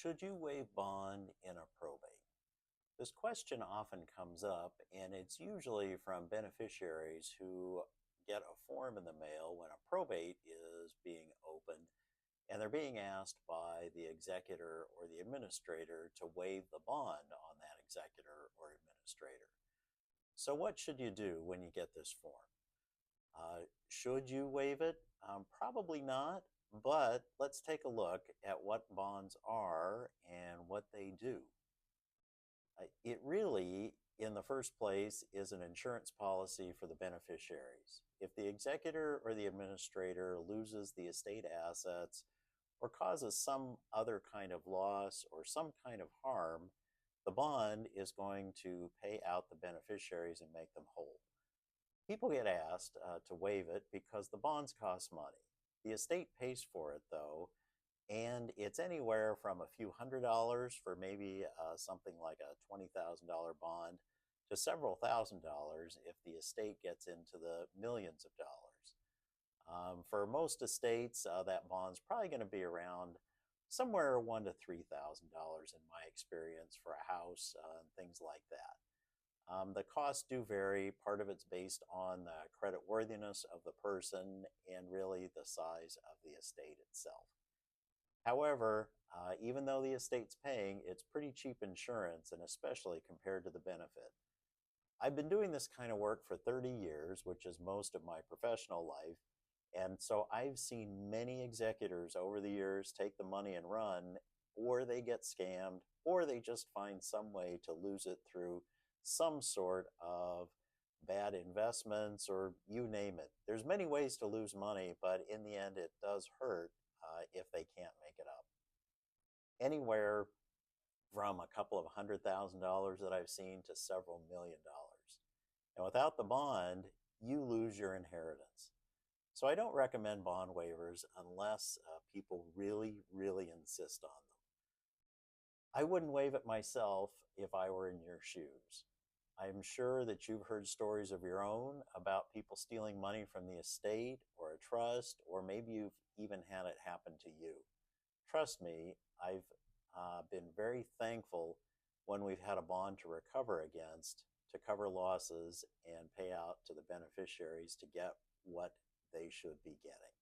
Should you waive bond in a probate? This question often comes up, and it's usually from beneficiaries who get a form in the mail when a probate is being opened, and they're being asked by the executor or the administrator to waive the bond on that executor or administrator. So, what should you do when you get this form? Should you waive it? Probably not, but let's take a look at what bonds are and what they do. It really, in the first place, is an insurance policy for the beneficiaries. If the executor or the administrator loses the estate assets or causes some other kind of loss or some kind of harm, the bond is going to pay out the beneficiaries and make them whole. People get asked to waive it because the bonds cost money. The estate pays for it, though, and it's anywhere from a few $100s for maybe something like a $20,000 bond to several $1,000s if the estate gets into the millions of dollars. For most estates, that bond's probably going to be around somewhere $1,000 to $3,000 in my experience for a house and things like that. The costs do vary. Part of it's based on the credit worthiness of the person and really the size of the estate itself. However, even though the estate's paying, it's pretty cheap insurance, and especially compared to the benefit. I've been doing this kind of work for 30 years, which is most of my professional life, and so I've seen many executors over the years take the money and run, or they get scammed, or they just find some way to lose it through some sort of bad investments, or you name it. There's many ways to lose money, but in the end, it does hurt if they can't make it up. Anywhere from a couple of $100,000 that I've seen to several $1,000,000. And without the bond, you lose your inheritance. So I don't recommend bond waivers unless people really, really insist on them. I wouldn't waive it myself if I were in your shoes. I'm sure that you've heard stories of your own about people stealing money from the estate or a trust, or maybe you've even had it happen to you. Trust me, I've been very thankful when we've had a bond to recover against to cover losses and pay out to the beneficiaries to get what they should be getting.